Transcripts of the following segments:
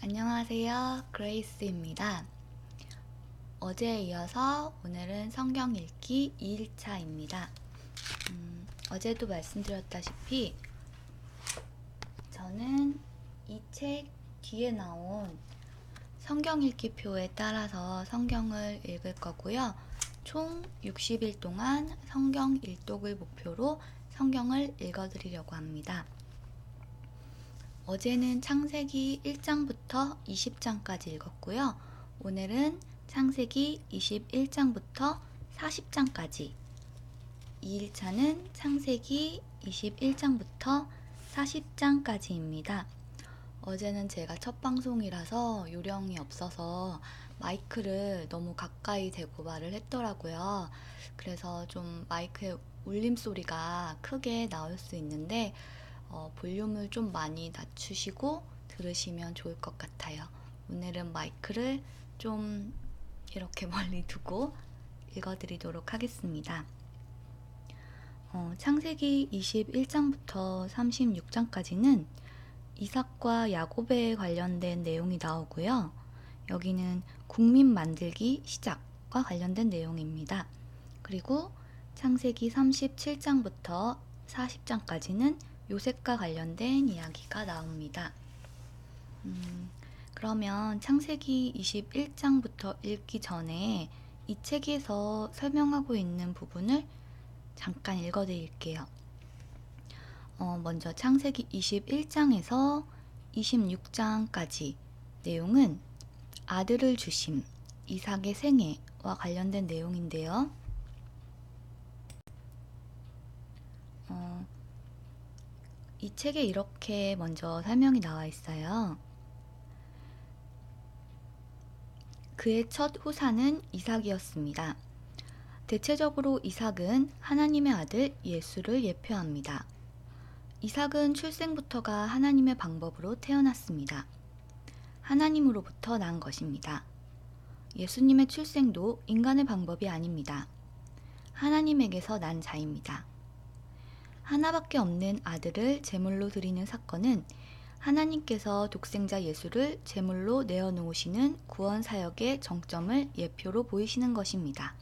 안녕하세요. 그레이스입니다. 어제에 이어서 오늘은 성경 읽기 2일차입니다. 어제도 말씀드렸다시피 저는 이 책 뒤에 나온 성경 읽기 표에 따라서 성경을 읽을 거고요. 총 60일 동안 성경 일독을 목표로 성경을 읽어드리려고 합니다. 어제는 창세기 1장부터 20장까지 읽었고요. 오늘은 창세기 21장부터 40장까지, 2일차는 창세기 21장부터 40장까지입니다. 어제는 제가 첫 방송이라서 요령이 없어서 마이크를 너무 가까이 대고 말을 했더라고요. 그래서 좀 마이크의 울림 소리가 크게 나올 수 있는데 볼륨을 좀 많이 낮추시고 들으시면 좋을 것 같아요. 오늘은 마이크를 좀 이렇게 멀리 두고 읽어드리도록 하겠습니다. 창세기 21장부터 36장까지는 이삭과 야곱에 관련된 내용이 나오고요. 여기는 국민 만들기 시작과 관련된 내용입니다. 그리고 창세기 37장부터 40장까지는 요셉과 관련된 이야기가 나옵니다. 그러면 창세기 21장부터 읽기 전에 이 책에서 설명하고 있는 부분을 잠깐 읽어드릴게요. 먼저 창세기 21장에서 26장까지 내용은 아들을 주심, 이삭의 생애와 관련된 내용인데요. 이 책에 이렇게 먼저 설명이 나와 있어요. 그의 첫 후사는 이삭이었습니다. 대체적으로 이삭은 하나님의 아들 예수를 예표합니다. 이삭은 출생부터가 하나님의 방법으로 태어났습니다. 하나님으로부터 난 것입니다. 예수님의 출생도 인간의 방법이 아닙니다. 하나님에게서 난 자입니다. 하나밖에 없는 아들을 제물로 드리는 사건은 하나님께서 독생자 예수를 제물로 내어놓으시는 구원 사역의 정점을 예표로 보이시는 것입니다.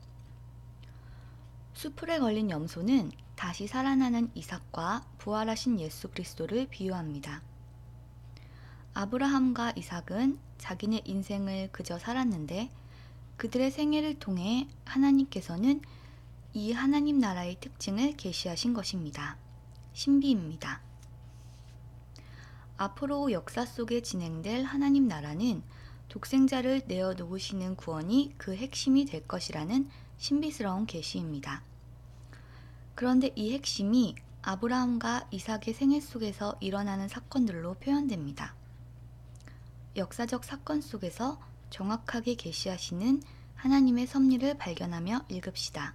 수풀에 걸린 염소는 다시 살아나는 이삭과 부활하신 예수 그리스도를 비유합니다. 아브라함과 이삭은 자기네 인생을 그저 살았는데 그들의 생애를 통해 하나님께서는 이 하나님 나라의 특징을 계시하신 것입니다. 신비입니다. 앞으로 역사 속에 진행될 하나님 나라는 독생자를 내어놓으시는 구원이 그 핵심이 될 것이라는 신비스러운 계시입니다. 그런데 이 핵심이 아브라함과 이삭의 생애 속에서 일어나는 사건들로 표현됩니다. 역사적 사건 속에서 정확하게 계시하시는 하나님의 섭리를 발견하며 읽읍시다.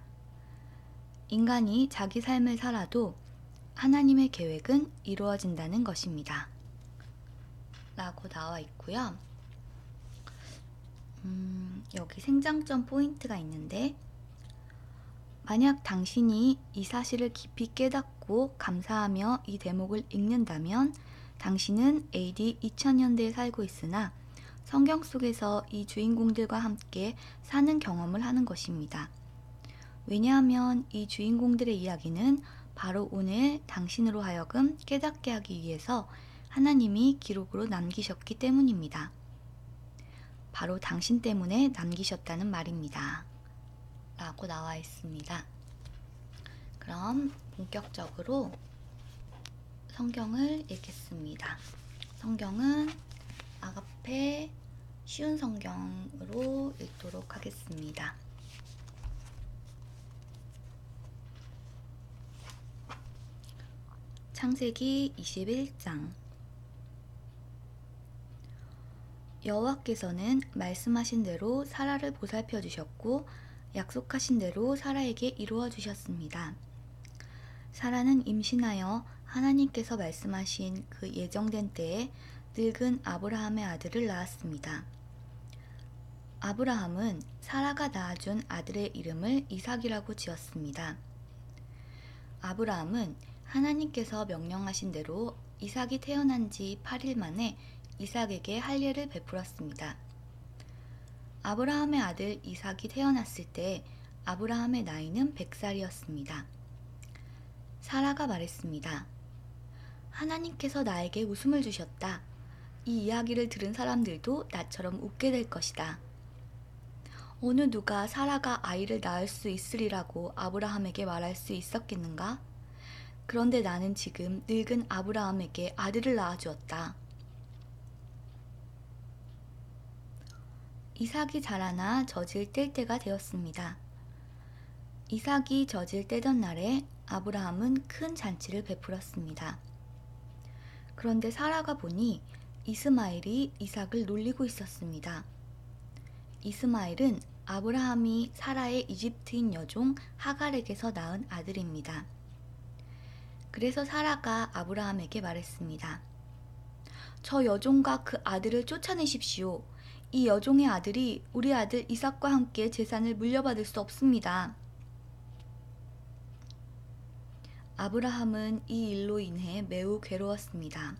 인간이 자기 삶을 살아도 하나님의 계획은 이루어진다는 것입니다. 라고 나와 있고요. 여기 생장점 포인트가 있는데, 만약 당신이 이 사실을 깊이 깨닫고 감사하며 이 대목을 읽는다면 당신은 AD 2000년대에 살고 있으나 성경 속에서 이 주인공들과 함께 사는 경험을 하는 것입니다. 왜냐하면 이 주인공들의 이야기는 바로 오늘 당신으로 하여금 깨닫게 하기 위해서 하나님이 기록으로 남기셨기 때문입니다. 바로 당신 때문에 남기셨다는 말입니다. 라고 나와 있습니다. 그럼 본격적으로 성경을 읽겠습니다. 성경은 아가페 쉬운 성경으로 읽도록 하겠습니다. 창세기 21장. 여호와께서는 말씀하신 대로 사라를 보살펴 주셨고 약속하신 대로 사라에게 이루어 주셨습니다. 사라는 임신하여 하나님께서 말씀하신 그 예정된 때에 늙은 아브라함의 아들을 낳았습니다. 아브라함은 사라가 낳아준 아들의 이름을 이삭이라고 지었습니다. 아브라함은 하나님께서 명령하신 대로 이삭이 태어난 지 8일 만에 이삭에게 할례를 베풀었습니다. 아브라함의 아들 이삭이 태어났을 때 아브라함의 나이는 100살이었습니다. 사라가 말했습니다. 하나님께서 나에게 웃음을 주셨다. 이 이야기를 들은 사람들도 나처럼 웃게 될 것이다. 어느 누가 사라가 아이를 낳을 수 있으리라고 아브라함에게 말할 수 있었겠는가? 그런데 나는 지금 늙은 아브라함에게 아들을 낳아주었다. 이삭이 자라나 젖을 뗄 때가 되었습니다. 이삭이 젖을 떼던 날에 아브라함은 큰 잔치를 베풀었습니다. 그런데 사라가 보니 이스마엘이 이삭을 놀리고 있었습니다. 이스마엘은 아브라함이 사라의 이집트인 여종 하갈에게서 낳은 아들입니다. 그래서 사라가 아브라함에게 말했습니다. 저 여종과 그 아들을 쫓아내십시오. 이 여종의 아들이 우리 아들 이삭과 함께 재산을 물려받을 수 없습니다. 아브라함은 이 일로 인해 매우 괴로웠습니다.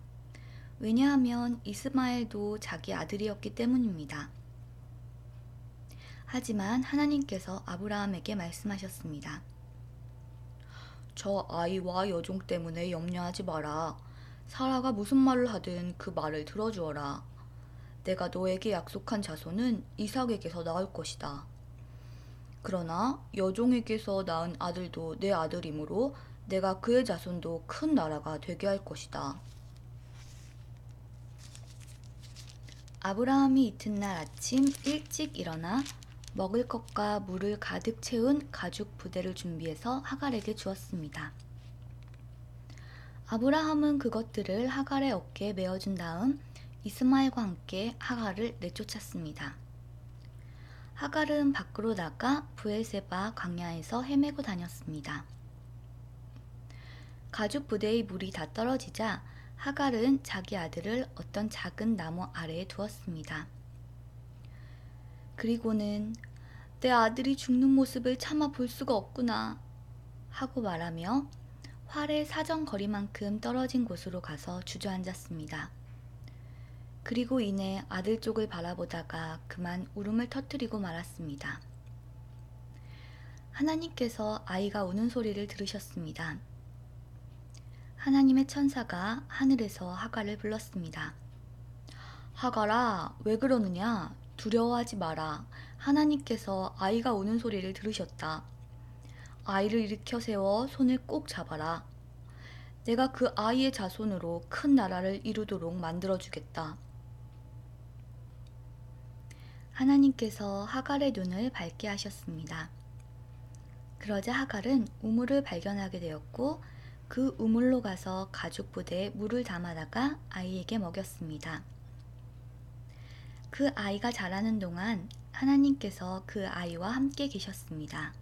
왜냐하면 이스마엘도 자기 아들이었기 때문입니다. 하지만 하나님께서 아브라함에게 말씀하셨습니다. 저 아이와 여종 때문에 염려하지 마라. 사라가 무슨 말을 하든 그 말을 들어주어라. 내가 너에게 약속한 자손은 이삭에게서 나올 것이다. 그러나 여종에게서 낳은 아들도 내 아들이므로 내가 그의 자손도 큰 나라가 되게 할 것이다. 아브라함이 이튿날 아침 일찍 일어나 먹을 것과 물을 가득 채운 가죽 부대를 준비해서 하갈에게 주었습니다. 아브라함은 그것들을 하갈의 어깨에 메어준 다음 이스마엘과 함께 하갈을 내쫓았습니다. 하갈은 밖으로 나가 브에세바 광야에서 헤매고 다녔습니다. 가죽 부대의 물이 다 떨어지자 하갈은 자기 아들을 어떤 작은 나무 아래에 두었습니다. 그리고는 내 아들이 죽는 모습을 차마 볼 수가 없구나 하고 말하며 활의 사정거리만큼 떨어진 곳으로 가서 주저앉았습니다. 그리고 이내 아들 쪽을 바라보다가 그만 울음을 터뜨리고 말았습니다. 하나님께서 아이가 우는 소리를 들으셨습니다. 하나님의 천사가 하늘에서 하갈을 불렀습니다. 하갈아, 왜 그러느냐? 두려워하지 마라. 하나님께서 아이가 우는 소리를 들으셨다. 아이를 일으켜 세워 손을 꼭 잡아라. 내가 그 아이의 자손으로 큰 나라를 이루도록 만들어주겠다. 하나님께서 하갈의 눈을 밝게 하셨습니다. 그러자 하갈은 우물을 발견하게 되었고 그 우물로 가서 가죽 부대에 물을 담아다가 아이에게 먹였습니다. 그 아이가 자라는 동안 하나님께서 그 아이와 함께 계셨습니다.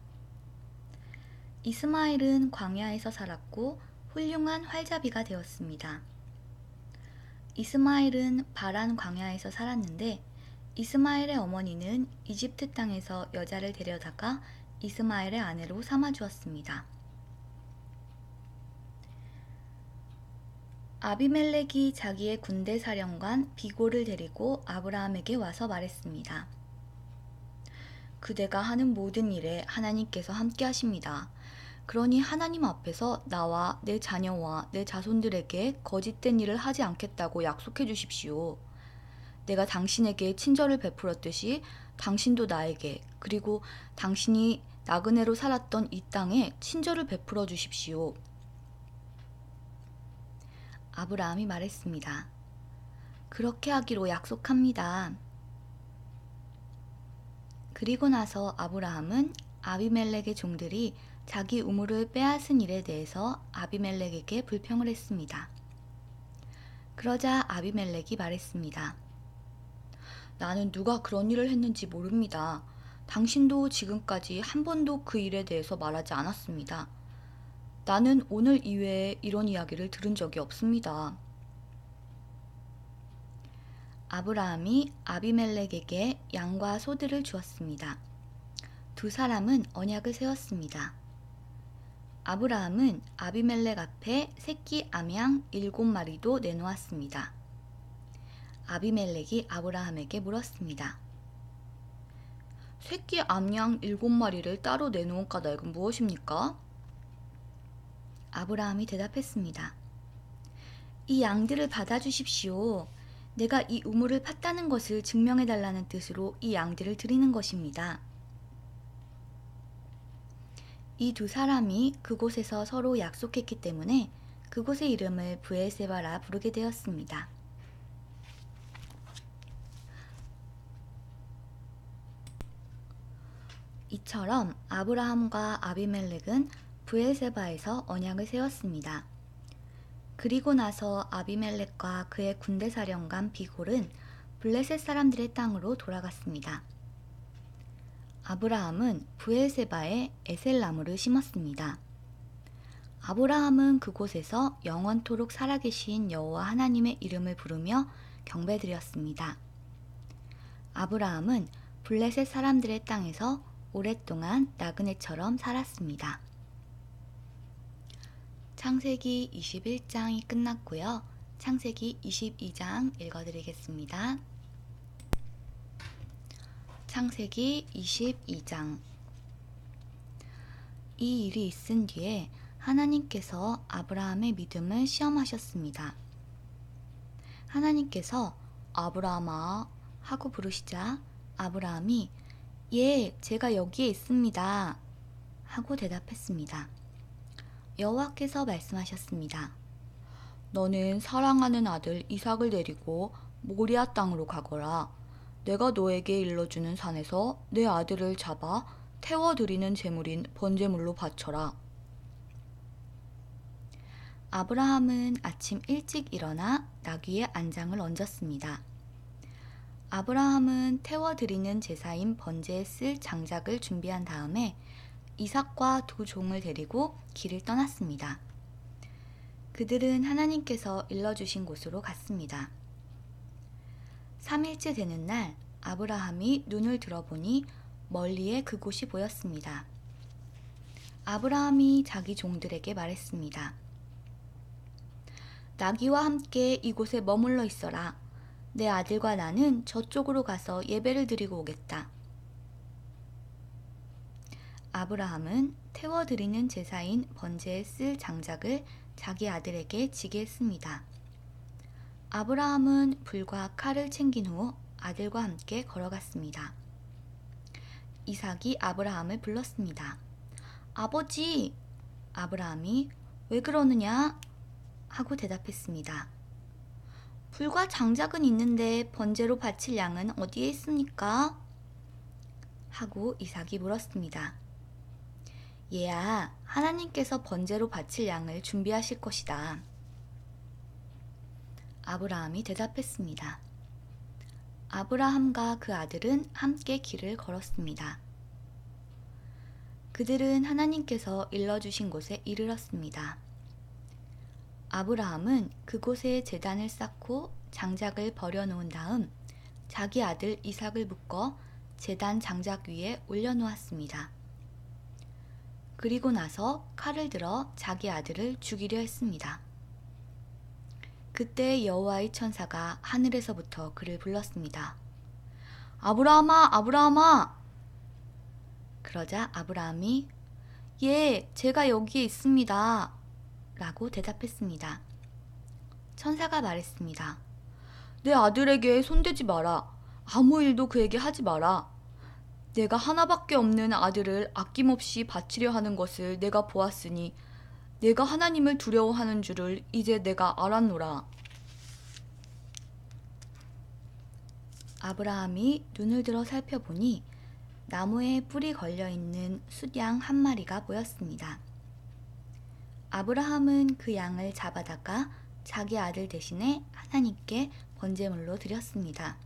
이스마엘은 광야에서 살았고 훌륭한 활잡이가 되었습니다. 이스마엘은 바란 광야에서 살았는데 이스마엘의 어머니는 이집트 땅에서 여자를 데려다가 이스마엘의 아내로 삼아주었습니다. 아비멜렉이 자기의 군대 사령관 비골을 데리고 아브라함에게 와서 말했습니다. 그대가 하는 모든 일에 하나님께서 함께 하십니다. 그러니 하나님 앞에서 나와 내 자녀와 내 자손들에게 거짓된 일을 하지 않겠다고 약속해 주십시오. 내가 당신에게 친절을 베풀었듯이 당신도 나에게 그리고 당신이 나그네로 살았던 이 땅에 친절을 베풀어 주십시오. 아브라함이 말했습니다. 그렇게 하기로 약속합니다. 그리고 나서 아브라함은 아비멜렉의 종들이 자기 우물을 빼앗은 일에 대해서 아비멜렉에게 불평을 했습니다. 그러자 아비멜렉이 말했습니다. 나는 누가 그런 일을 했는지 모릅니다. 당신도 지금까지 한 번도 그 일에 대해서 말하지 않았습니다. 나는 오늘 이외에 이런 이야기를 들은 적이 없습니다. 아브라함이 아비멜렉에게 양과 소들을 주었습니다. 두 사람은 언약을 세웠습니다. 아브라함은 아비멜렉 앞에 새끼 암양 7마리도 내놓았습니다. 아비멜렉이 아브라함에게 물었습니다. 새끼 암양 7마리를 따로 내놓은 까닭은 무엇입니까? 아브라함이 대답했습니다. 이 양들을 받아주십시오. 내가 이 우물을 팠다는 것을 증명해달라는 뜻으로 이 양들을 드리는 것입니다. 이 두 사람이 그곳에서 서로 약속했기 때문에 그곳의 이름을 브에세바라 부르게 되었습니다. 이처럼 아브라함과 아비멜렉은 브엘세바에서 언약을 세웠습니다. 그리고 나서 아비멜렉과 그의 군대 사령관 비골은 블레셋 사람들의 땅으로 돌아갔습니다. 아브라함은 브엘세바에 에셀나무를 심었습니다. 아브라함은 그곳에서 영원토록 살아계신 여호와 하나님의 이름을 부르며 경배드렸습니다. 아브라함은 블레셋 사람들의 땅에서 오랫동안 나그네처럼 살았습니다. 창세기 21장이 끝났고요. 창세기 22장 읽어드리겠습니다. 창세기 22장. 이 일이 있은 뒤에 하나님께서 아브라함의 믿음을 시험하셨습니다. 하나님께서 아브라함아 하고 부르시자 아브라함이 예, 제가 여기에 있습니다 하고 대답했습니다. 여호와께서 말씀하셨습니다. 너는 사랑하는 아들 이삭을 데리고 모리아 땅으로 가거라. 내가 너에게 일러주는 산에서 내 아들을 잡아 태워드리는 제물인 번제물로 바쳐라. 아브라함은 아침 일찍 일어나 나귀의 안장을 얹었습니다. 아브라함은 태워드리는 제사인 번제에 쓸 장작을 준비한 다음에 이삭과 두 종을 데리고 길을 떠났습니다. 그들은 하나님께서 일러주신 곳으로 갔습니다. 3일째 되는 날 아브라함이 눈을 들어보니 멀리에 그곳이 보였습니다. 아브라함이 자기 종들에게 말했습니다. 나귀와 함께 이곳에 머물러 있어라. 내 아들과 나는 저쪽으로 가서 예배를 드리고 오겠다. 아브라함은 태워드리는 제사인 번제에 쓸 장작을 자기 아들에게 지게 했습니다. 아브라함은 불과 칼을 챙긴 후 아들과 함께 걸어갔습니다. 이삭이 아브라함을 불렀습니다. 아버지! 아브라함이 왜 그러느냐? 하고 대답했습니다. 불과 장작은 있는데 번제로 바칠 양은 어디에 있습니까? 하고 이삭이 물었습니다. 얘야, 하나님께서 번제로 바칠 양을 준비하실 것이다. 아브라함이 대답했습니다. 아브라함과 그 아들은 함께 길을 걸었습니다. 그들은 하나님께서 일러주신 곳에 이르렀습니다. 아브라함은 그곳에 제단을 쌓고 장작을 버려놓은 다음 자기 아들 이삭을 묶어 제단 장작 위에 올려놓았습니다. 그리고 나서 칼을 들어 자기 아들을 죽이려 했습니다. 그때 여호와의 천사가 하늘에서부터 그를 불렀습니다. 아브라함아, 아브라함아! 그러자 아브라함이 예, 제가 여기에 있습니다. 라고 대답했습니다. 천사가 말했습니다. 내 아들에게 손대지 마라. 아무 일도 그에게 하지 마라. 내가 하나밖에 없는 아들을 아낌없이 바치려 하는 것을 내가 보았으니 내가 하나님을 두려워하는 줄을 이제 내가 알았노라. 아브라함이 눈을 들어 살펴보니 나무에 뿔이 걸려있는 숫양 한 마리가 보였습니다. 아브라함은 그 양을 잡아다가 자기 아들 대신에 하나님께 번제물로 드렸습니다.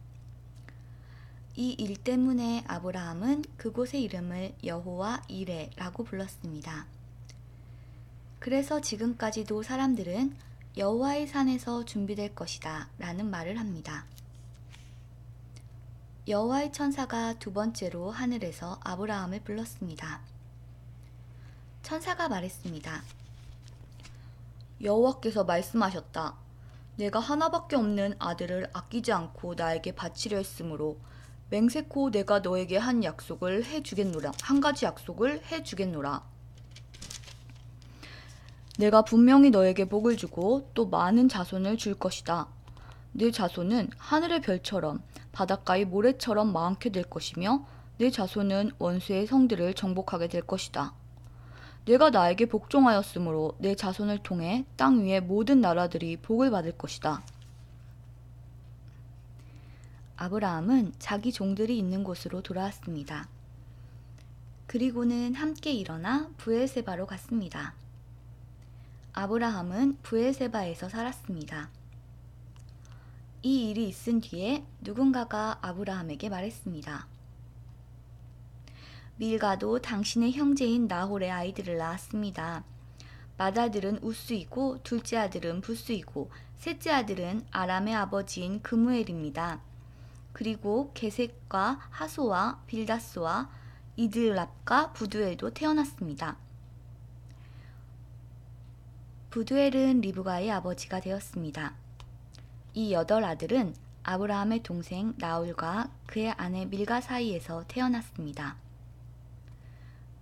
이 일 때문에 아브라함은 그곳의 이름을 여호와 이레라고 불렀습니다. 그래서 지금까지도 사람들은 여호와의 산에서 준비될 것이다 라는 말을 합니다. 여호와의 천사가 두 번째로 하늘에서 아브라함을 불렀습니다. 천사가 말했습니다. 여호와께서 말씀하셨다. 내가 하나밖에 없는 아들을 아끼지 않고 나에게 바치려 했으므로 맹세코 내가 너에게 한 약속을 해주겠노라. 한 가지 약속을 해주겠노라. 내가 분명히 너에게 복을 주고 또 많은 자손을 줄 것이다. 네 자손은 하늘의 별처럼 바닷가의 모래처럼 많게 될 것이며 네 자손은 원수의 성들을 정복하게 될 것이다. 내가 나에게 복종하였으므로 내 자손을 통해 땅 위의 모든 나라들이 복을 받을 것이다. 아브라함은 자기 종들이 있는 곳으로 돌아왔습니다. 그리고는 함께 일어나 브엘세바로 갔습니다. 아브라함은 브엘세바에서 살았습니다. 이 일이 있은 뒤에 누군가가 아브라함에게 말했습니다. 밀가도 당신의 형제인 나홀의 아이들을 낳았습니다. 맏아들은 우스이고 둘째 아들은 부스이고 셋째 아들은 아람의 아버지인 그무엘입니다. 그리고 게셋과 하소와 빌다스와 이들랍과 부두엘도 태어났습니다. 부두엘은 리브가의 아버지가 되었습니다. 이 8아들은 아브라함의 동생 나홀과 그의 아내 밀가 사이에서 태어났습니다.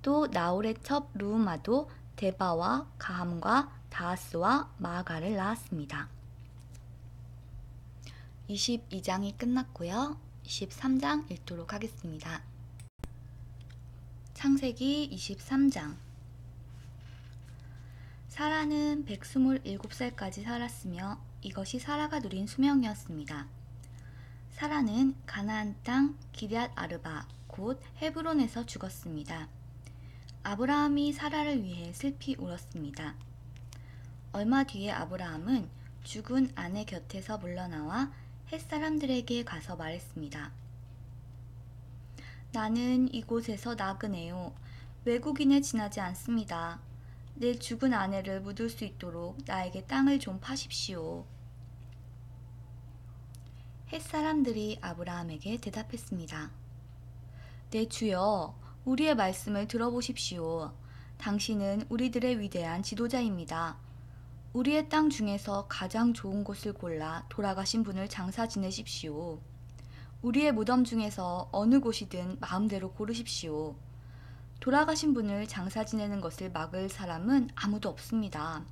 또 나홀의 첩 루우마도 데바와 가함과 다하스와 마아가를 낳았습니다. 22장이 끝났고요. 23장 읽도록 하겠습니다. 창세기 23장. 사라는 127살까지 살았으며 이것이 사라가 누린 수명이었습니다. 사라는 가나안 땅 기럇 아르바 곧 헤브론에서 죽었습니다. 아브라함이 사라를 위해 슬피 울었습니다. 얼마 뒤에 아브라함은 죽은 아내 곁에서 물러나와 햇사람들에게 가서 말했습니다. 나는 이곳에서 나그네요. 외국인에 지나지 않습니다. 내 죽은 아내를 묻을 수 있도록 나에게 땅을 좀 파십시오. 햇사람들이 아브라함에게 대답했습니다. 내 주여, 우리의 말씀을 들어보십시오. 당신은 우리들의 위대한 지도자입니다. 우리의 땅 중에서 가장 좋은 곳을 골라 돌아가신 분을 장사 지내십시오. 우리의 무덤 중에서 어느 곳이든 마음대로 고르십시오. 돌아가신 분을 장사 지내는 것을 막을 사람은 아무도 없습니다.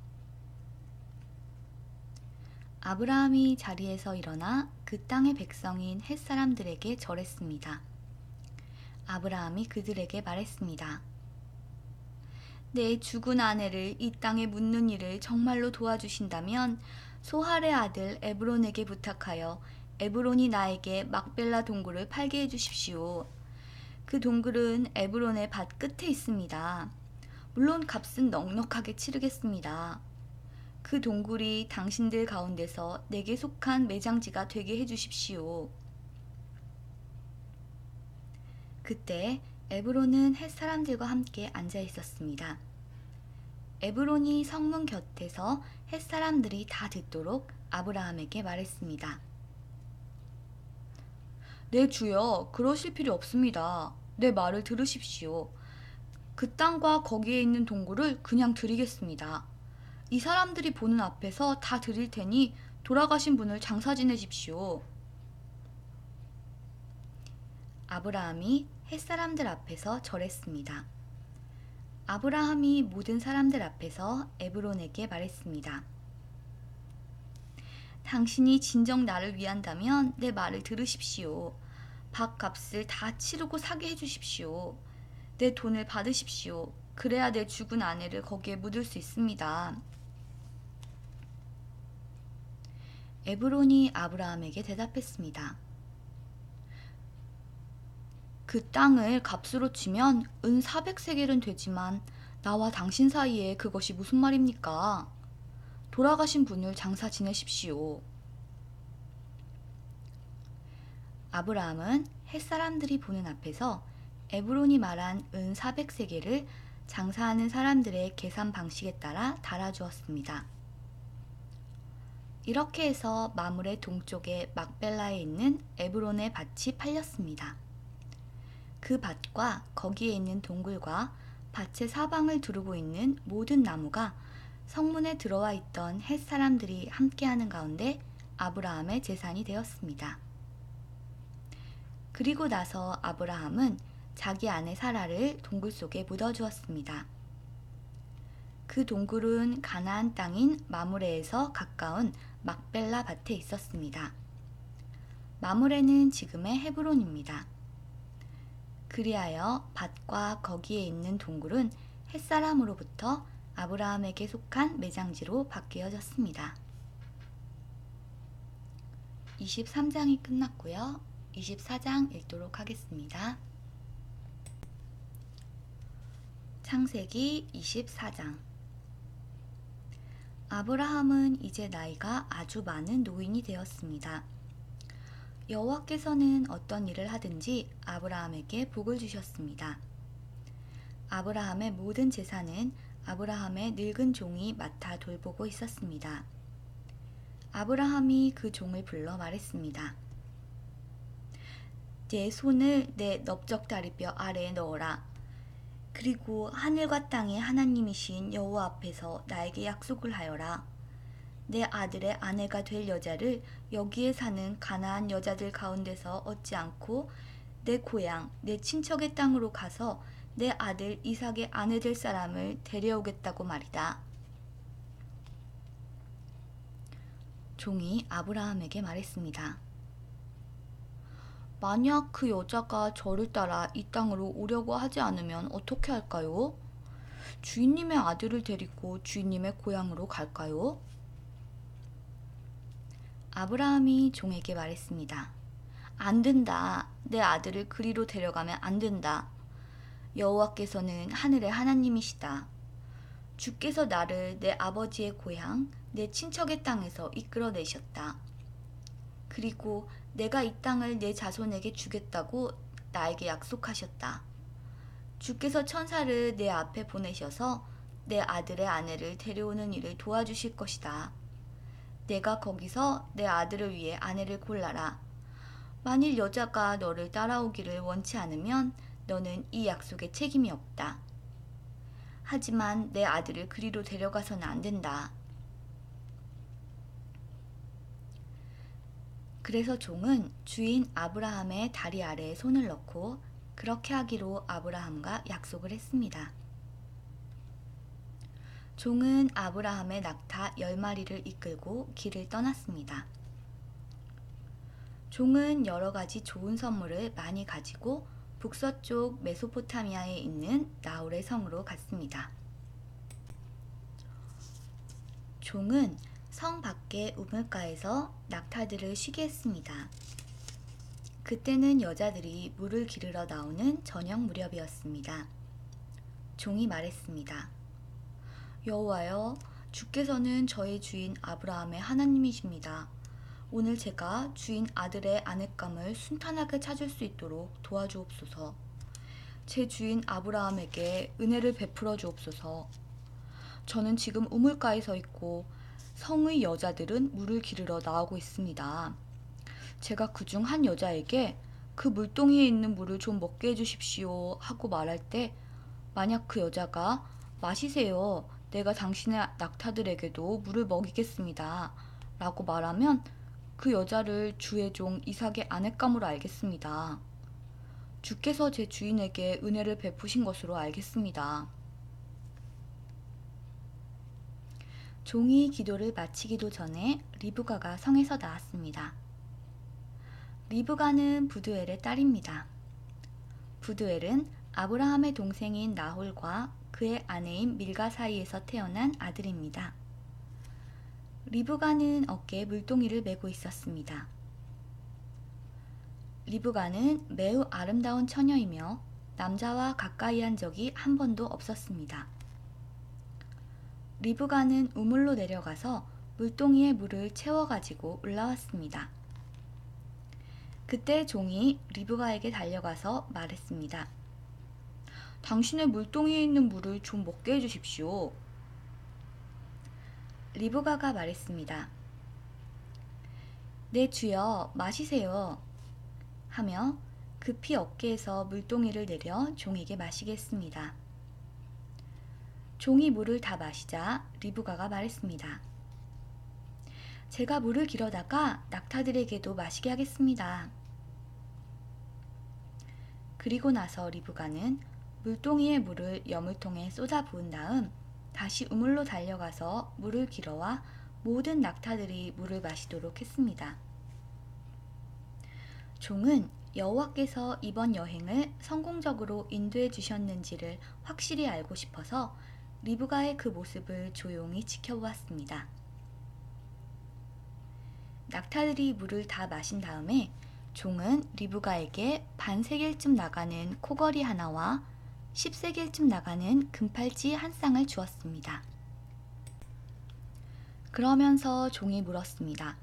아브라함이 자리에서 일어나 그 땅의 백성인 햇사람들에게 절했습니다. 아브라함이 그들에게 말했습니다. 내 죽은 아내를 이 땅에 묻는 일을 정말로 도와주신다면 소할의 아들 에브론에게 부탁하여 에브론이 나에게 막벨라 동굴을 팔게 해주십시오. 그 동굴은 에브론의 밭 끝에 있습니다. 물론 값은 넉넉하게 치르겠습니다. 그 동굴이 당신들 가운데서 내게 속한 매장지가 되게 해주십시오. 그때 에브론은 햇사람들과 함께 앉아 있었습니다. 에브론이 성문 곁에서 햇사람들이 다 듣도록 아브라함에게 말했습니다. 내 주여, 그러실 필요 없습니다. 내 말을 들으십시오. 그 땅과 거기에 있는 동굴을 그냥 드리겠습니다. 이 사람들이 보는 앞에서 다 드릴 테니 돌아가신 분을 장사 지내십시오. 아브라함이 햇사람들 앞에서 절했습니다. 아브라함이 모든 사람들 앞에서 에브론에게 말했습니다. 당신이 진정 나를 위한다면 내 말을 들으십시오. 밭값을 다 치르고 사게 해주십시오. 내 돈을 받으십시오. 그래야 내 죽은 아내를 거기에 묻을 수 있습니다. 에브론이 아브라함에게 대답했습니다. 그 땅을 값으로 치면 은 400세겔은 되지만 나와 당신 사이에 그것이 무슨 말입니까? 돌아가신 분을 장사 지내십시오. 아브라함은 햇사람들이 보는 앞에서 에브론이 말한 은 400세겔을 장사하는 사람들의 계산 방식에 따라 달아주었습니다. 이렇게 해서 마물의 동쪽에 막벨라에 있는 에브론의 밭이 팔렸습니다. 그 밭과 거기에 있는 동굴과 밭의 사방을 두르고 있는 모든 나무가 성문에 들어와 있던 헷 사람들이 함께하는 가운데 아브라함의 재산이 되었습니다. 그리고 나서 아브라함은 자기 아내 사라를 동굴 속에 묻어주었습니다. 그 동굴은 가나안 땅인 마므레에서 가까운 막벨라 밭에 있었습니다. 마므레는 지금의 헤브론입니다. 그리하여 밭과 거기에 있는 동굴은 햇사람으로부터 아브라함에게 속한 매장지로 바뀌어졌습니다. 23장이 끝났고요. 24장 읽도록 하겠습니다. 창세기 24장. 아브라함은 이제 나이가 아주 많은 노인이 되었습니다. 여호와께서는 어떤 일을 하든지 아브라함에게 복을 주셨습니다. 아브라함의 모든 재산은 아브라함의 늙은 종이 맡아 돌보고 있었습니다. 아브라함이 그 종을 불러 말했습니다. 내 손을 내 넓적다리뼈 아래에 넣어라. 그리고 하늘과 땅의 하나님이신 여호와 앞에서 나에게 약속을 하여라. 내 아들의 아내가 될 여자를 여기에 사는 가나안 여자들 가운데서 얻지 않고 내 고향, 내 친척의 땅으로 가서 내 아들 이삭의 아내 될 사람을 데려오겠다고 말이다. 종이 아브라함에게 말했습니다. 만약 그 여자가 저를 따라 이 땅으로 오려고 하지 않으면 어떻게 할까요? 주인님의 아들을 데리고 주인님의 고향으로 갈까요? 아브라함이 종에게 말했습니다. 안 된다. 내 아들을 그리로 데려가면 안 된다. 여호와께서는 하늘의 하나님이시다. 주께서 나를 내 아버지의 고향, 내 친척의 땅에서 이끌어내셨다. 그리고 내가 이 땅을 내 자손에게 주겠다고 나에게 약속하셨다. 주께서 천사를 내 앞에 보내셔서 내 아들의 아내를 데려오는 일을 도와주실 것이다. 내가 거기서 내 아들을 위해 아내를 골라라. 만일 여자가 너를 따라오기를 원치 않으면 너는 이 약속에 책임이 없다. 하지만 내 아들을 그리로 데려가서는 안 된다. 그래서 종은 주인 아브라함의 다리 아래에 손을 넣고 그렇게 하기로 아브라함과 약속을 했습니다. 종은 아브라함의 낙타 10마리를 이끌고 길을 떠났습니다. 종은 여러 가지 좋은 선물을 많이 가지고 북서쪽 메소포타미아에 있는 나홀의 성으로 갔습니다. 종은 성 밖의 우물가에서 낙타들을 쉬게 했습니다. 그때는 여자들이 물을 기르러 나오는 저녁 무렵이었습니다. 종이 말했습니다. 여호와여, 주께서는 저의 주인 아브라함의 하나님이십니다. 오늘 제가 주인 아들의 아내감을 순탄하게 찾을 수 있도록 도와주옵소서. 제 주인 아브라함에게 은혜를 베풀어 주옵소서. 저는 지금 우물가에 서 있고 성의 여자들은 물을 기르러 나오고 있습니다. 제가 그중 한 여자에게 그 물동이에 있는 물을 좀 먹게 해주십시오 하고 말할 때 만약 그 여자가 마시세요. 내가 당신의 낙타들에게도 물을 먹이겠습니다. 라고 말하면 그 여자를 주의 종 이삭의 아내감으로 알겠습니다. 주께서 제 주인에게 은혜를 베푸신 것으로 알겠습니다. 종이 기도를 마치기도 전에 리브가가 성에서 나왔습니다. 리브가는 부두엘의 딸입니다. 부두엘은 아브라함의 동생인 나홀과 그의 아내인 밀가 사이에서 태어난 아들입니다. 리브가는 어깨에 물동이를 메고 있었습니다. 리브가는 매우 아름다운 처녀이며 남자와 가까이 한 적이 한 번도 없었습니다. 리브가는 우물로 내려가서 물동이에 물을 채워가지고 올라왔습니다. 그때 종이 리브가에게 달려가서 말했습니다. 당신의 물동이에 있는 물을 좀 먹게 해주십시오. 리브가가 말했습니다. 네 주여, 마시세요. 하며 급히 어깨에서 물동이를 내려 종에게 마시게 했습니다. 종이 물을 다 마시자 리브가가 말했습니다. 제가 물을 길어다가 낙타들에게도 마시게 하겠습니다. 그리고 나서 리브가는 물동이의 물을 여물통에 쏟아 부은 다음 다시 우물로 달려가서 물을 길어와 모든 낙타들이 물을 마시도록 했습니다. 종은 여호와께서 이번 여행을 성공적으로 인도해 주셨는지를 확실히 알고 싶어서 리브가의 그 모습을 조용히 지켜보았습니다. 낙타들이 물을 다 마신 다음에 종은 리브가에게 반세겔쯤 나가는 코걸이 하나와 10세겔쯤 나가는 금팔찌 한 쌍을 주었습니다. 그러면서 종이 물었습니다.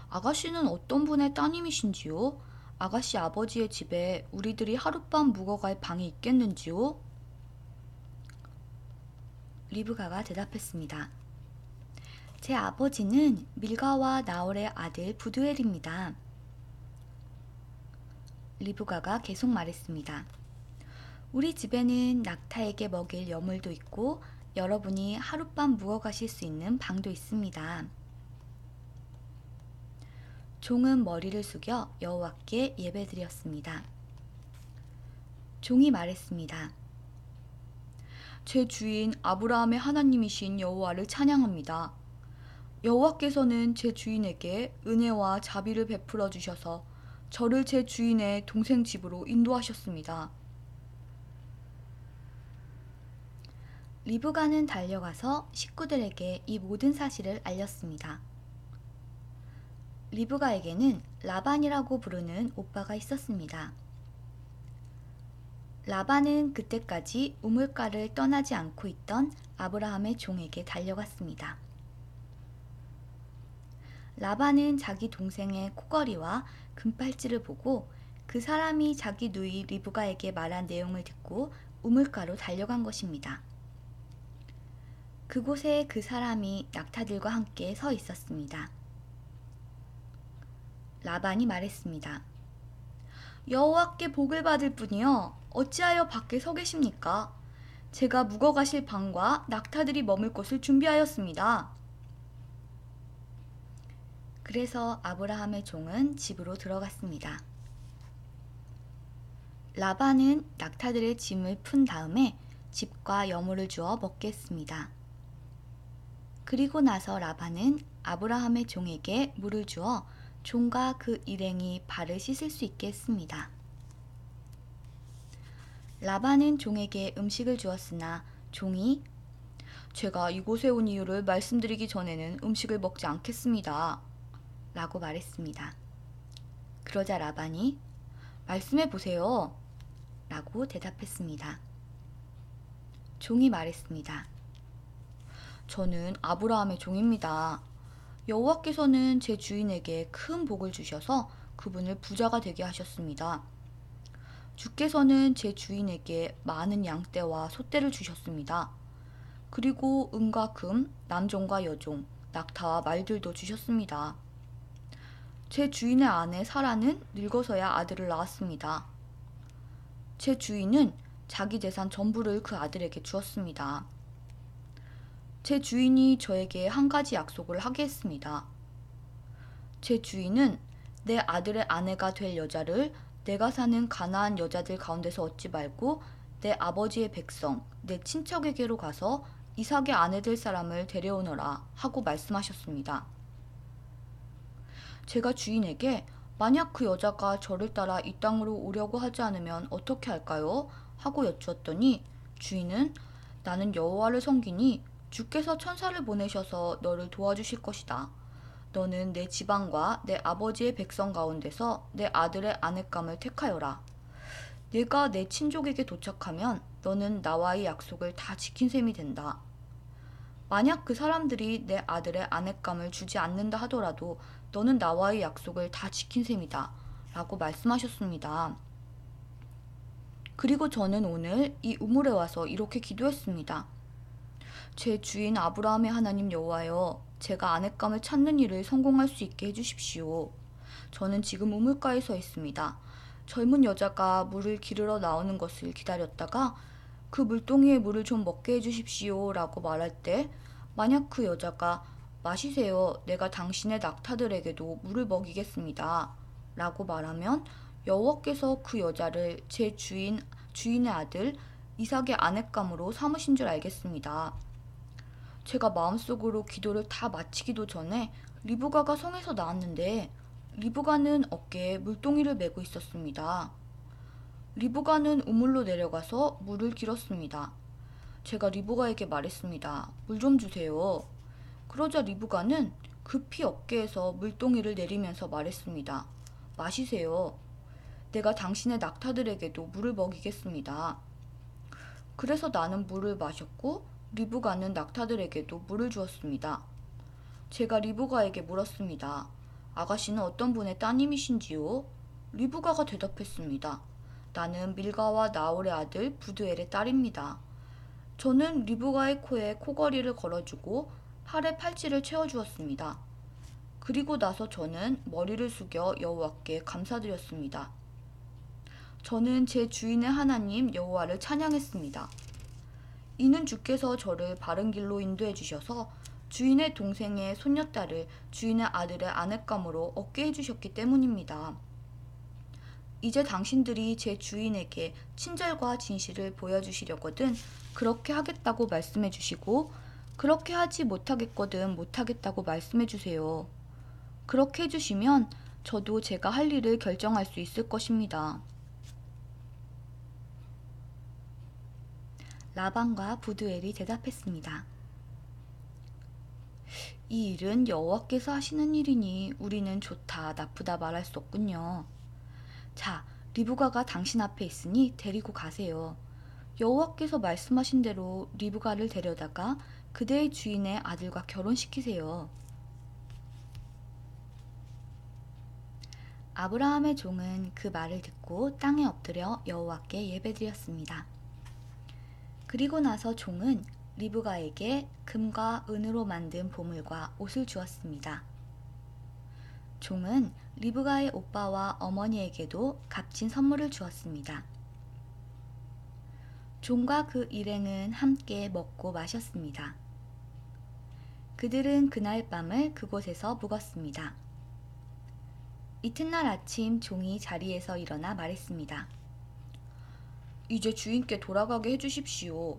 아가씨는 어떤 분의 따님이신지요? 아가씨 아버지의 집에 우리들이 하룻밤 묵어갈 방이 있겠는지요? 리브가가 대답했습니다. 제 아버지는 밀가와 나홀의 아들 부두엘입니다. 리브가가 계속 말했습니다. 우리 집에는 낙타에게 먹일 여물도 있고 여러분이 하룻밤 묵어가실 수 있는 방도 있습니다. 종은 머리를 숙여 여호와께 예배드렸습니다. 종이 말했습니다. 제 주인 아브라함의 하나님이신 여호와를 찬양합니다. 여호와께서는 제 주인에게 은혜와 자비를 베풀어 주셔서 저를 제 주인의 동생 집으로 인도하셨습니다. 리브가는 달려가서 식구들에게 이 모든 사실을 알렸습니다. 리브가에게는 라반이라고 부르는 오빠가 있었습니다. 라반은 그때까지 우물가를 떠나지 않고 있던 아브라함의 종에게 달려갔습니다. 라반은 자기 동생의 코걸이와 금팔찌를 보고 그 사람이 자기 누이 리브가에게 말한 내용을 듣고 우물가로 달려간 것입니다. 그곳에 그 사람이 낙타들과 함께 서 있었습니다. 라반이 말했습니다. 여호와께 복을 받을 뿐이여 어찌하여 밖에 서 계십니까? 제가 묵어가실 방과 낙타들이 머물 곳을 준비하였습니다. 그래서 아브라함의 종은 집으로 들어갔습니다. 라반은 낙타들의 짐을 푼 다음에 집과 여물을 주어 먹게 했습니다. 그리고 나서 라반은 아브라함의 종에게 물을 주어 종과 그 일행이 발을 씻을 수 있게 했습니다. 라반은 종에게 음식을 주었으나 종이 제가 이곳에 온 이유를 말씀드리기 전에는 음식을 먹지 않겠습니다. 라고 말했습니다. 그러자 라반이 말씀해 보세요. 라고 대답했습니다. 종이 말했습니다. 저는 아브라함의 종입니다. 여호와께서는 제 주인에게 큰 복을 주셔서 그분을 부자가 되게 하셨습니다. 주께서는 제 주인에게 많은 양떼와 소떼를 주셨습니다. 그리고 은과 금, 남종과 여종, 낙타와 말들도 주셨습니다. 제 주인의 아내 사라는 늙어서야 아들을 낳았습니다. 제 주인은 자기 재산 전부를 그 아들에게 주었습니다. 제 주인이 저에게 한 가지 약속을 하게 했습니다. 제 주인은 내 아들의 아내가 될 여자를 내가 사는 가나안 여자들 가운데서 얻지 말고 내 아버지의 백성, 내 친척에게로 가서 이삭의 아내 될 사람을 데려오너라 하고 말씀하셨습니다. 제가 주인에게 만약 그 여자가 저를 따라 이 땅으로 오려고 하지 않으면 어떻게 할까요? 하고 여쭈었더니 주인은 나는 여호와를 섬기니 주께서 천사를 보내셔서 너를 도와주실 것이다. 너는 내 지방과 내 아버지의 백성 가운데서 내 아들의 아내감을 택하여라. 내가 내 친족에게 도착하면 너는 나와의 약속을 다 지킨 셈이 된다. 만약 그 사람들이 내 아들의 아내감을 주지 않는다 하더라도 너는 나와의 약속을 다 지킨 셈이다. 라고 말씀하셨습니다. 그리고 저는 오늘 이 우물에 와서 이렇게 기도했습니다. 제 주인 아브라함의 하나님 여호와여, 제가 아내감을 찾는 일을 성공할 수 있게 해주십시오. 저는 지금 우물가에 서 있습니다. 젊은 여자가 물을 기르러 나오는 것을 기다렸다가 그 물동이의 물을 좀 먹게 해주십시오 라고 말할 때 만약 그 여자가 마시세요. 내가 당신의 낙타들에게도 물을 먹이겠습니다. 라고 말하면 여호와께서 그 여자를 제 주인의 아들 이삭의 아내감으로 삼으신 줄 알겠습니다. 제가 마음속으로 기도를 다 마치기도 전에 리브가가 성에서 나왔는데 리브가는 어깨에 물동이를 메고 있었습니다. 리브가는 우물로 내려가서 물을 길었습니다. 제가 리브가에게 말했습니다. 물 좀 주세요. 그러자 리브가는 급히 어깨에서 물동이를 내리면서 말했습니다. 마시세요. 내가 당신의 낙타들에게도 물을 먹이겠습니다. 그래서 나는 물을 마셨고 리브가는 낙타들에게도 물을 주었습니다. 제가 리브가에게 물었습니다. 아가씨는 어떤 분의 따님이신지요? 리브가가 대답했습니다. 나는 밀가와 나홀의 아들 부드엘의 딸입니다. 저는 리브가의 코에 코걸이를 걸어주고 팔에 팔찌를 채워주었습니다. 그리고 나서 저는 머리를 숙여 여호와께 감사드렸습니다. 저는 제 주인의 하나님 여호와를 찬양했습니다. 이는 주께서 저를 바른 길로 인도해 주셔서 주인의 동생의 손녀딸을 주인의 아들의 아내감으로 얻게 해주셨기 때문입니다. 이제 당신들이 제 주인에게 친절과 진실을 보여주시려거든 그렇게 하겠다고 말씀해 주시고 그렇게 하지 못하겠거든 못하겠다고 말씀해 주세요. 그렇게 해주시면 저도 제가 할 일을 결정할 수 있을 것입니다. 라반과 부두엘이 대답했습니다. 이 일은 여호와께서 하시는 일이니 우리는 좋다 나쁘다 말할 수 없군요. 자, 리브가가 당신 앞에 있으니 데리고 가세요. 여호와께서 말씀하신 대로 리브가를 데려다가 그대의 주인의 아들과 결혼시키세요. 아브라함의 종은 그 말을 듣고 땅에 엎드려 여호와께 예배드렸습니다. 그리고 나서 종은 리브가에게 금과 은으로 만든 보물과 옷을 주었습니다. 종은 리브가의 오빠와 어머니에게도 값진 선물을 주었습니다. 종과 그 일행은 함께 먹고 마셨습니다. 그들은 그날 밤을 그곳에서 묵었습니다. 이튿날 아침 종이 자리에서 일어나 말했습니다. 이제 주인께 돌아가게 해주십시오.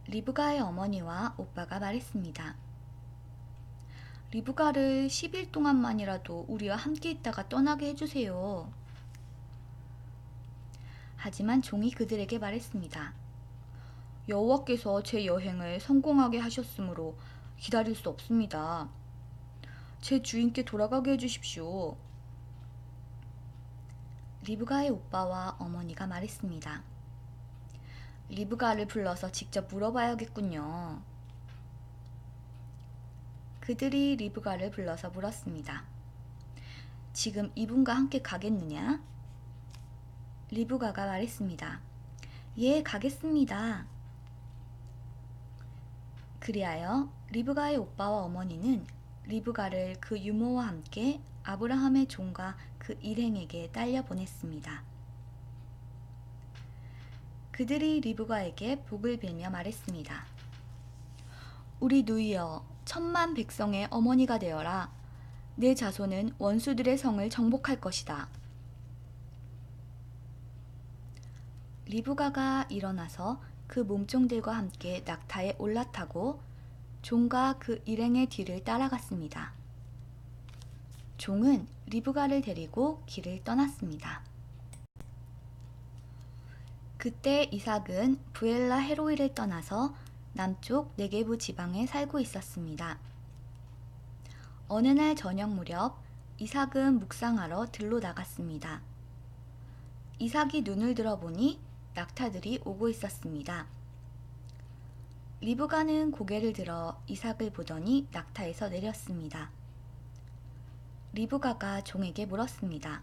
리브가의 어머니와 오빠가 말했습니다. 리브가를 10일 동안만이라도 우리와 함께 있다가 떠나게 해주세요. 하지만 종이 그들에게 말했습니다. 여호와께서 제 여행을 성공하게 하셨으므로 기다릴 수 없습니다. 제 주인께 돌아가게 해주십시오. 리브가의 오빠와 어머니가 말했습니다. 리브가를 불러서 직접 물어봐야겠군요. 그들이 리브가를 불러서 물었습니다. 지금 이분과 함께 가겠느냐? 리브가가 말했습니다. 예, 가겠습니다. 그리하여 리브가의 오빠와 어머니는 리브가를 그 유모와 함께 아브라함의 종과 그 일행에게 딸려 보냈습니다. 그들이 리브가에게 복을 빌며 말했습니다. 우리 누이여, 천만 백성의 어머니가 되어라. 내 자손은 원수들의 성을 정복할 것이다. 리브가가 일어나서 그 몸종들과 함께 낙타에 올라타고 종과 그 일행의 뒤를 따라갔습니다. 종은 리브가를 데리고 길을 떠났습니다. 그때 이삭은 부엘라 헤로이를 떠나서 남쪽 네게부 지방에 살고 있었습니다. 어느 날 저녁 무렵 이삭은 묵상하러 들로 나갔습니다. 이삭이 눈을 들어보니 낙타들이 오고 있었습니다. 리브가는 고개를 들어 이삭을 보더니 낙타에서 내렸습니다. 리브가가 종에게 물었습니다.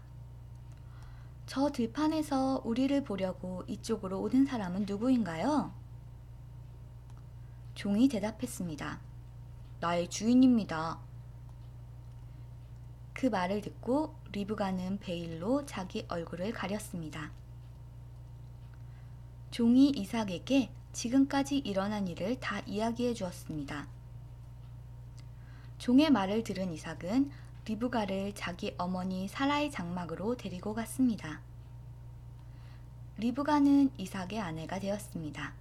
저 들판에서 우리를 보려고 이쪽으로 오는 사람은 누구인가요? 종이 대답했습니다. 나의 주인입니다. 그 말을 듣고 리브가는 베일로 자기 얼굴을 가렸습니다. 종이 이삭에게 지금까지 일어난 일을 다 이야기해 주었습니다. 종의 말을 들은 이삭은 리브가를 자기 어머니 사라의 장막으로 데리고 갔습니다. 리브가는 이삭의 아내가 되었습니다.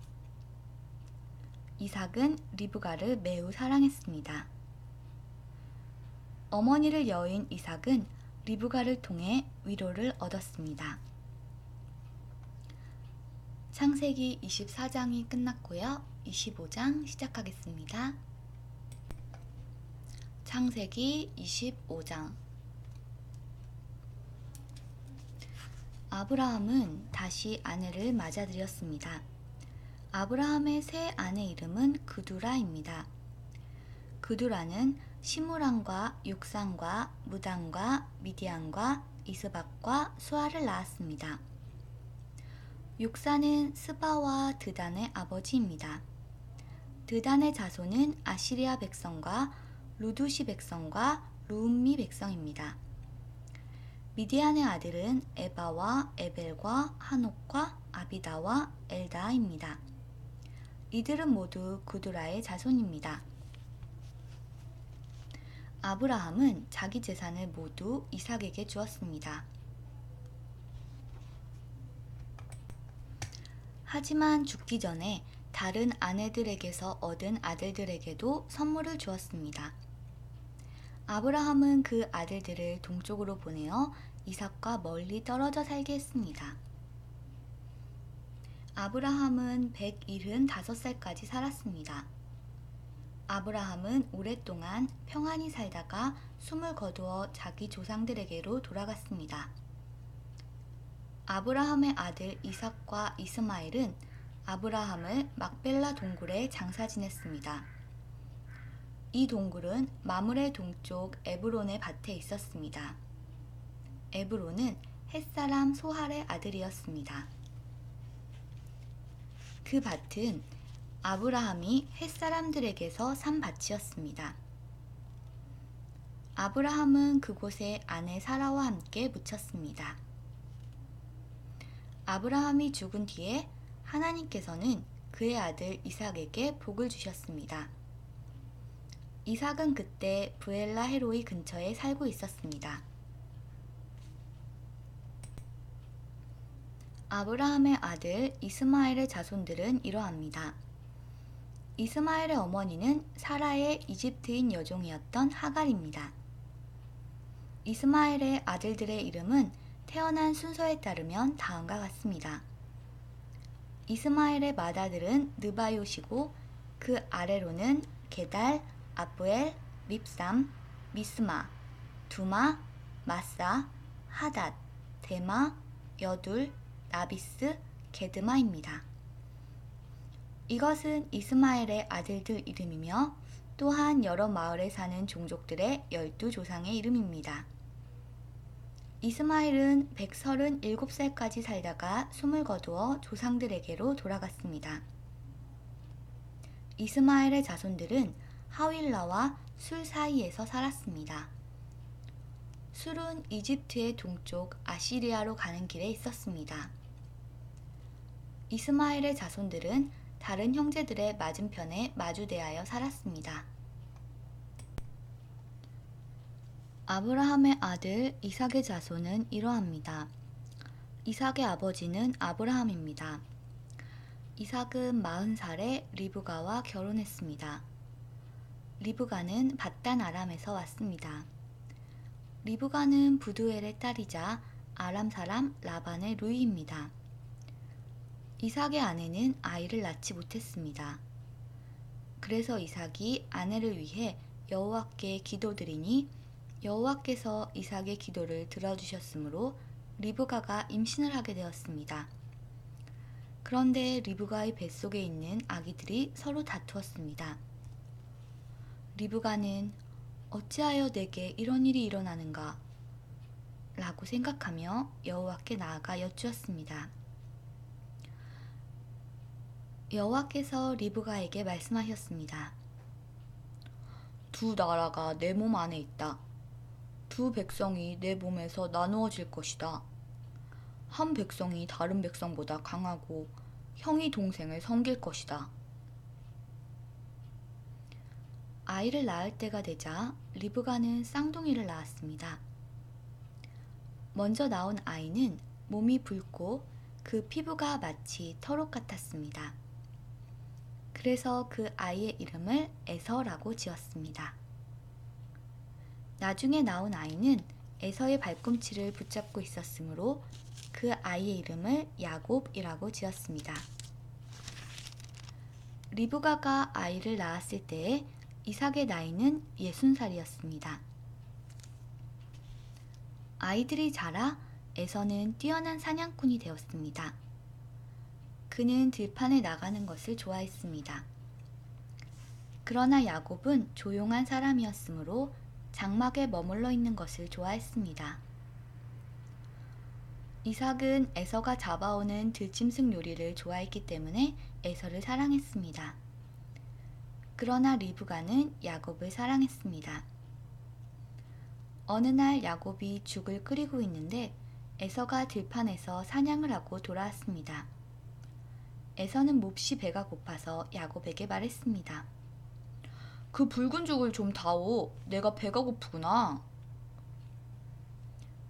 이삭은 리브가를 매우 사랑했습니다. 어머니를 여인 이삭은 리브가를 통해 위로를 얻었습니다. 창세기 24장이 끝났고요. 25장 시작하겠습니다. 창세기 25장. 아브라함은 다시 아내를 맞아들였습니다. 아브라함의 새 아내 이름은 그두라입니다. 그두라는 시므랑과 욕산과 무단과 미디안과 이스박과 수아를 낳았습니다. 욕산은 스바와 드단의 아버지입니다. 드단의 자손은 아시리아 백성과 루두시 백성과 루음미 백성입니다. 미디안의 아들은 에바와 에벨과 하녹과 아비다와 엘다입니다. 이들은 모두 그두라의 자손입니다. 아브라함은 자기 재산을 모두 이삭에게 주었습니다. 하지만 죽기 전에 다른 아내들에게서 얻은 아들들에게도 선물을 주었습니다. 아브라함은 그 아들들을 동쪽으로 보내어 이삭과 멀리 떨어져 살게 했습니다. 아브라함은 175살까지 살았습니다. 아브라함은 오랫동안 평안히 살다가 숨을 거두어 자기 조상들에게로 돌아갔습니다. 아브라함의 아들 이삭과 이스마엘은 아브라함을 막벨라 동굴에 장사 지냈습니다. 이 동굴은 마므레 동쪽 에브론의 밭에 있었습니다. 에브론은 햇사람 소할의 아들이었습니다. 그 밭은 아브라함이 햇사람들에게서 산 밭이었습니다. 아브라함은 그곳에 아내 사라와 함께 묻혔습니다. 아브라함이 죽은 뒤에 하나님께서는 그의 아들 이삭에게 복을 주셨습니다. 이삭은 그때 브엘라 헤로이 근처에 살고 있었습니다. 아브라함의 아들 이스마엘의 자손들은 이러합니다. 이스마엘의 어머니는 사라의 이집트인 여종이었던 하갈입니다. 이스마엘의 아들들의 이름은 태어난 순서에 따르면 다음과 같습니다. 이스마엘의 맏아들은 느바요시고 그 아래로는 게달, 아브엘, 밉삼, 미스마, 두마, 마사, 하닷, 데마, 여둘, 나비스, 게드마입니다. 이것은 이스마엘의 아들들 이름이며 또한 여러 마을에 사는 종족들의 12조상의 이름입니다. 이스마엘은 137살까지 살다가 숨을 거두어 조상들에게로 돌아갔습니다. 이스마엘의 자손들은 하윌라와 술 사이에서 살았습니다. 술은 이집트의 동쪽 아시리아로 가는 길에 있었습니다. 이스마엘의 자손들은 다른 형제들의 맞은편에 마주대하여 살았습니다. 아브라함의 아들 이삭의 자손은 이러합니다. 이삭의 아버지는 아브라함입니다. 이삭은 40살에 리브가와 결혼했습니다. 리브가는 밧단 아람에서 왔습니다. 리브가는 부두엘의 딸이자 아람 사람 라반의 루이입니다. 이삭의 아내는 아이를 낳지 못했습니다. 그래서 이삭이 아내를 위해 여호와께 기도드리니 여호와께서 이삭의 기도를 들어주셨으므로 리브가가 임신을 하게 되었습니다. 그런데 리브가의 뱃속에 있는 아기들이 서로 다투었습니다. 리브가는 어찌하여 내게 이런 일이 일어나는가? 라고 생각하며 여호와께 나아가 여쭈었습니다. 여호와께서 리브가에게 말씀하셨습니다. 두 나라가 내 몸 안에 있다. 두 백성이 내 몸에서 나누어질 것이다. 한 백성이 다른 백성보다 강하고 형이 동생을 섬길 것이다. 아이를 낳을 때가 되자 리브가는 쌍둥이를 낳았습니다. 먼저 나온 아이는 몸이 붉고 그 피부가 마치 털옷 같았습니다. 그래서 그 아이의 이름을 에서라고 지었습니다. 나중에 나온 아이는 에서의 발꿈치를 붙잡고 있었으므로 그 아이의 이름을 야곱이라고 지었습니다. 리브가가 아이를 낳았을 때에 이삭의 나이는 60살이었습니다. 아이들이 자라 에서는 뛰어난 사냥꾼이 되었습니다. 그는 들판에 나가는 것을 좋아했습니다. 그러나 야곱은 조용한 사람이었으므로 장막에 머물러 있는 것을 좋아했습니다. 이삭은 에서가 잡아오는 들짐승 요리를 좋아했기 때문에 에서를 사랑했습니다. 그러나 리브가는 야곱을 사랑했습니다. 어느 날 야곱이 죽을 끓이고 있는데 에서가 들판에서 사냥을 하고 돌아왔습니다. 에서는 몹시 배가 고파서 야곱에게 말했습니다. 그 붉은 죽을 좀 다오. 내가 배가 고프구나.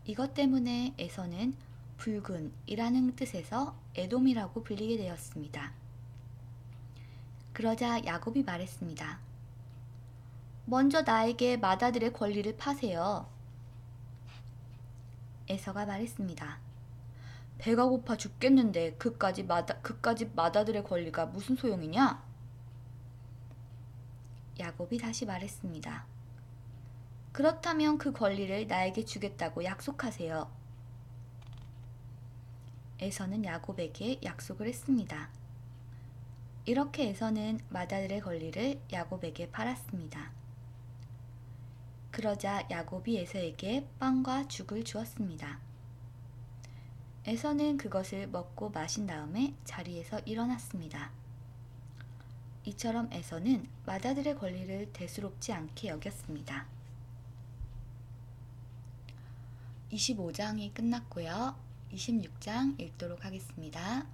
이것 때문에 에서는 붉은이라는 뜻에서 에돔이라고 불리게 되었습니다. 그러자 야곱이 말했습니다. 먼저 나에게 맏아들의 권리를 파세요. 에서가 말했습니다. 배가 고파 죽겠는데 그까지 맏아들의 권리가 무슨 소용이냐? 야곱이 다시 말했습니다. 그렇다면 그 권리를 나에게 주겠다고 약속하세요. 에서는 야곱에게 약속을 했습니다. 이렇게 에서는 맏아들의 권리를 야곱에게 팔았습니다. 그러자 야곱이 에서에게 빵과 죽을 주었습니다. 에서는 그것을 먹고 마신 다음에 자리에서 일어났습니다. 이처럼 에서는 맏아들의 권리를 대수롭지 않게 여겼습니다. 25장이 끝났고요. 26장 읽도록 하겠습니다.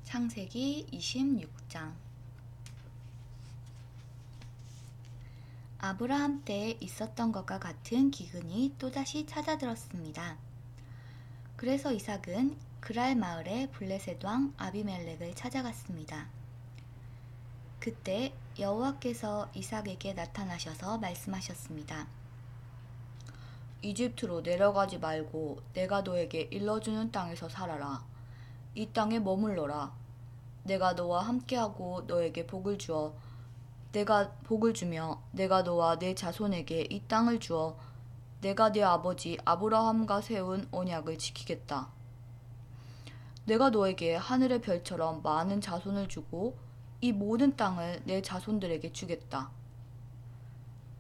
창세기 26장. 아브라함 때 있었던 것과 같은 기근이 또다시 찾아들었습니다. 그래서 이삭은 그랄 마을의 블레셋 왕 아비멜렉을 찾아갔습니다. 그때 여호와께서 이삭에게 나타나셔서 말씀하셨습니다. 이집트로 내려가지 말고 내가 너에게 일러주는 땅에서 살아라. 이 땅에 머물러라. 내가 너와 함께하고 너에게 복을 주며 내가 너와 네 자손에게 이 땅을 주어 내가 네 아버지 아브라함과 세운 언약을 지키겠다. 내가 너에게 하늘의 별처럼 많은 자손을 주고 이 모든 땅을 내 자손들에게 주겠다.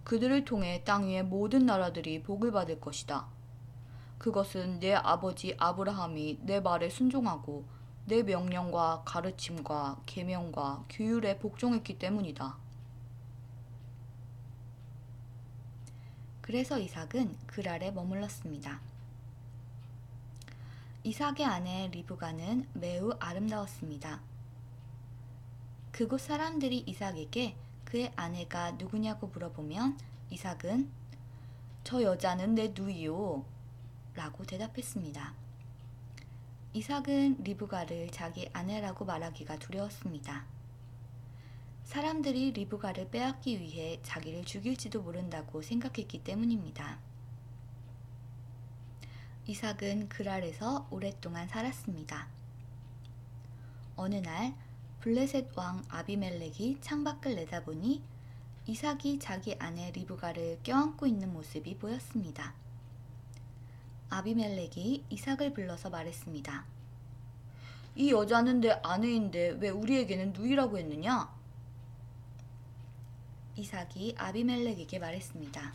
그들을 통해 땅 위의 모든 나라들이 복을 받을 것이다. 그것은 내 아버지 아브라함이 내 말에 순종하고 내 명령과 가르침과 계명과 규율에 복종했기 때문이다. 그래서 이삭은 그랄에 머물렀습니다. 이삭의 아내 리브가는 매우 아름다웠습니다. 그곳 사람들이 이삭에게 그의 아내가 누구냐고 물어보면 이삭은 저 여자는 내 누이요 라고 대답했습니다. 이삭은 리브가를 자기 아내라고 말하기가 두려웠습니다. 사람들이 리브가를 빼앗기 위해 자기를 죽일지도 모른다고 생각했기 때문입니다. 이삭은 그랄에서 오랫동안 살았습니다. 어느 날 블레셋 왕 아비멜렉이 창밖을 내다보니 이삭이 자기 아내 리브가를 껴안고 있는 모습이 보였습니다. 아비멜렉이 이삭을 불러서 말했습니다. 이 여자는 내 아내인데 왜 우리에게는 누이라고 했느냐? 이삭이 아비멜렉에게 말했습니다.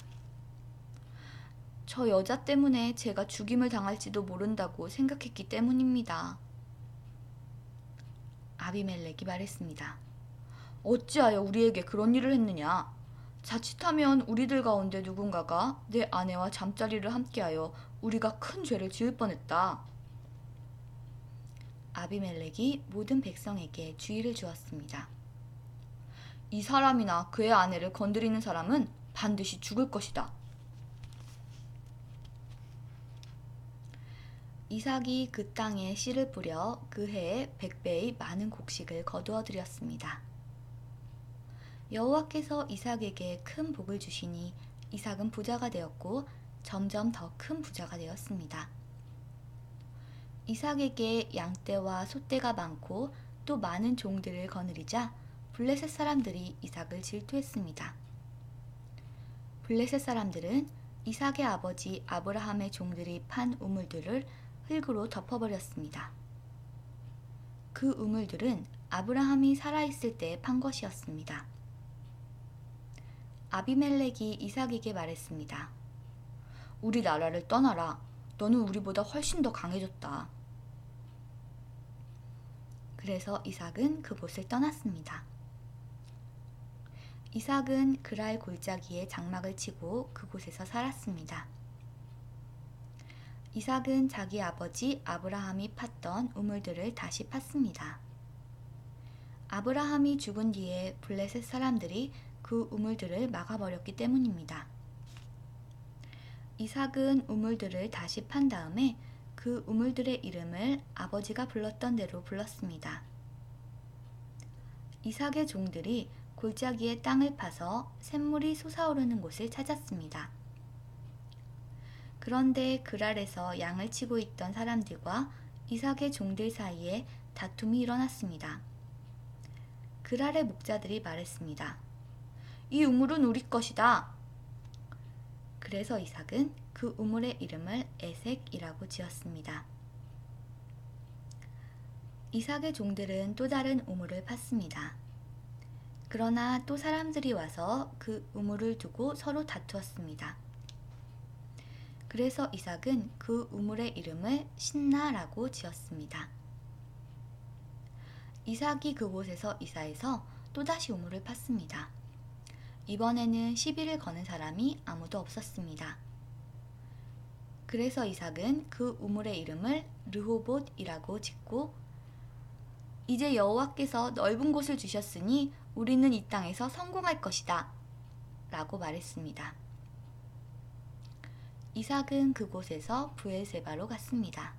저 여자 때문에 제가 죽임을 당할지도 모른다고 생각했기 때문입니다. 아비멜렉이 말했습니다. 어찌하여 우리에게 그런 일을 했느냐? 자칫하면 우리들 가운데 누군가가 내 아내와 잠자리를 함께하여 우리가 큰 죄를 지을 뻔했다. 아비멜렉이 모든 백성에게 주의를 주었습니다. 이 사람이나 그의 아내를 건드리는 사람은 반드시 죽을 것이다. 이삭이 그 땅에 씨를 뿌려 그 해에 100배의 많은 곡식을 거두어 드렸습니다. 여호와께서 이삭에게 큰 복을 주시니 이삭은 부자가 되었고 점점 더 큰 부자가 되었습니다. 이삭에게 양떼와 소떼가 많고 또 많은 종들을 거느리자 블레셋 사람들이 이삭을 질투했습니다. 블레셋 사람들은 이삭의 아버지 아브라함의 종들이 판 우물들을 흙으로 덮어버렸습니다. 그 우물들은 아브라함이 살아있을 때 판 것이었습니다. 아비멜렉이 이삭에게 말했습니다. 우리 나라를 떠나라. 너는 우리보다 훨씬 더 강해졌다. 그래서 이삭은 그곳을 떠났습니다. 이삭은 그랄 골짜기에 장막을 치고 그곳에서 살았습니다. 이삭은 자기 아버지 아브라함이 팠던 우물들을 다시 팠습니다. 아브라함이 죽은 뒤에 블레셋 사람들이 그 우물들을 막아버렸기 때문입니다. 이삭은 우물들을 다시 판 다음에 그 우물들의 이름을 아버지가 불렀던 대로 불렀습니다. 이삭의 종들이 골짜기의 땅을 파서 샘물이 솟아오르는 곳을 찾았습니다. 그런데 그랄에서 양을 치고 있던 사람들과 이삭의 종들 사이에 다툼이 일어났습니다. 그랄의 목자들이 말했습니다. 이 우물은 우리 것이다. 그래서 이삭은 그 우물의 이름을 에색이라고 지었습니다. 이삭의 종들은 또 다른 우물을 팠습니다. 그러나 또 사람들이 와서 그 우물을 두고 서로 다투었습니다. 그래서 이삭은 그 우물의 이름을 신나라고 지었습니다. 이삭이 그곳에서 이사해서 또다시 우물을 팠습니다. 이번에는 시비를 거는 사람이 아무도 없었습니다. 그래서 이삭은 그 우물의 이름을 르호봇이라고 짓고 이제 여호와께서 넓은 곳을 주셨으니 우리는 이 땅에서 성공할 것이다 라고 말했습니다. 이삭은 그곳에서 브엘세바로 갔습니다.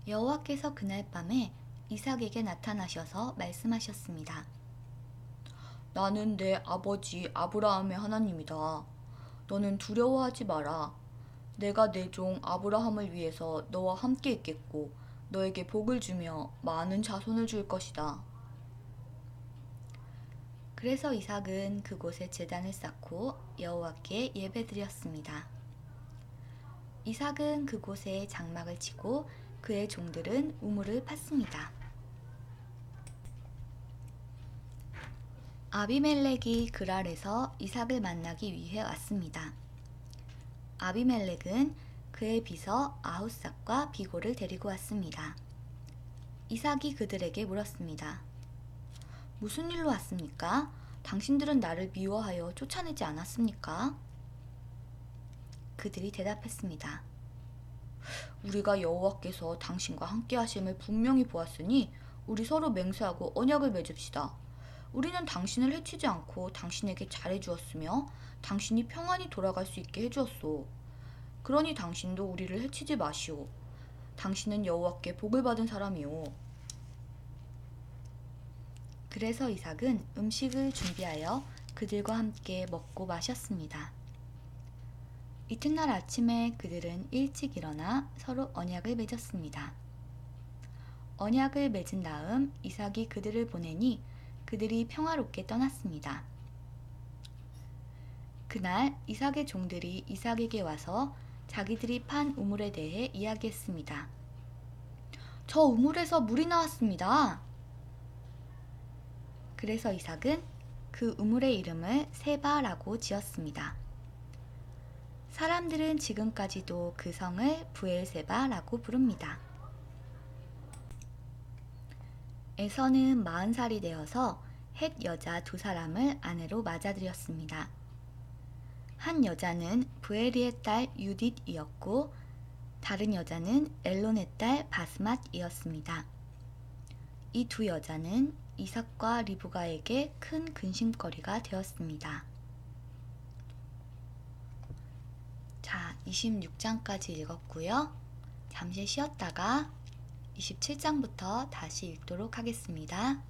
여호와께서 그날 밤에 이삭에게 나타나셔서 말씀하셨습니다. 나는 내 아버지 아브라함의 하나님이다. 너는 두려워하지 마라. 내가 내 종 아브라함을 위해서 너와 함께 있겠고 너에게 복을 주며 많은 자손을 줄 것이다. 그래서 이삭은 그곳에 제단을 쌓고 여호와께 예배드렸습니다. 이삭은 그곳에 장막을 치고 그의 종들은 우물을 팠습니다. 아비멜렉이 그랄에서 이삭을 만나기 위해 왔습니다. 아비멜렉은 그의 비서 아후삭과 비골을 데리고 왔습니다. 이삭이 그들에게 물었습니다. 무슨 일로 왔습니까? 당신들은 나를 미워하여 쫓아내지 않았습니까? 그들이 대답했습니다. 우리가 여호와께서 당신과 함께 하심을 분명히 보았으니 우리 서로 맹세하고 언약을 맺읍시다. 우리는 당신을 해치지 않고 당신에게 잘해 주었으며 당신이 평안히 돌아갈 수 있게 해주었소. 그러니 당신도 우리를 해치지 마시오. 당신은 여호와께 복을 받은 사람이오. 그래서 이삭은 음식을 준비하여 그들과 함께 먹고 마셨습니다. 이튿날 아침에 그들은 일찍 일어나 서로 언약을 맺었습니다. 언약을 맺은 다음 이삭이 그들을 보내니 그들이 평화롭게 떠났습니다. 그날 이삭의 종들이 이삭에게 와서 자기들이 판 우물에 대해 이야기했습니다. 저 우물에서 물이 나왔습니다. 그래서 이삭은 그 우물의 이름을 세바라고 지었습니다. 사람들은 지금까지도 그 성을 브엘세바라고 부릅니다. 에서는 40살이 되어서 헷 여자 2사람을 아내로 맞아들였습니다. 한 여자는 브에리의 딸 유딧이었고 다른 여자는 엘론의 딸 바스맛이었습니다. 이 두 여자는 이삭과 리브가에게 큰 근심거리가 되었습니다. 자, 26장까지 읽었고요. 잠시 쉬었다가 27장부터 다시 읽도록 하겠습니다.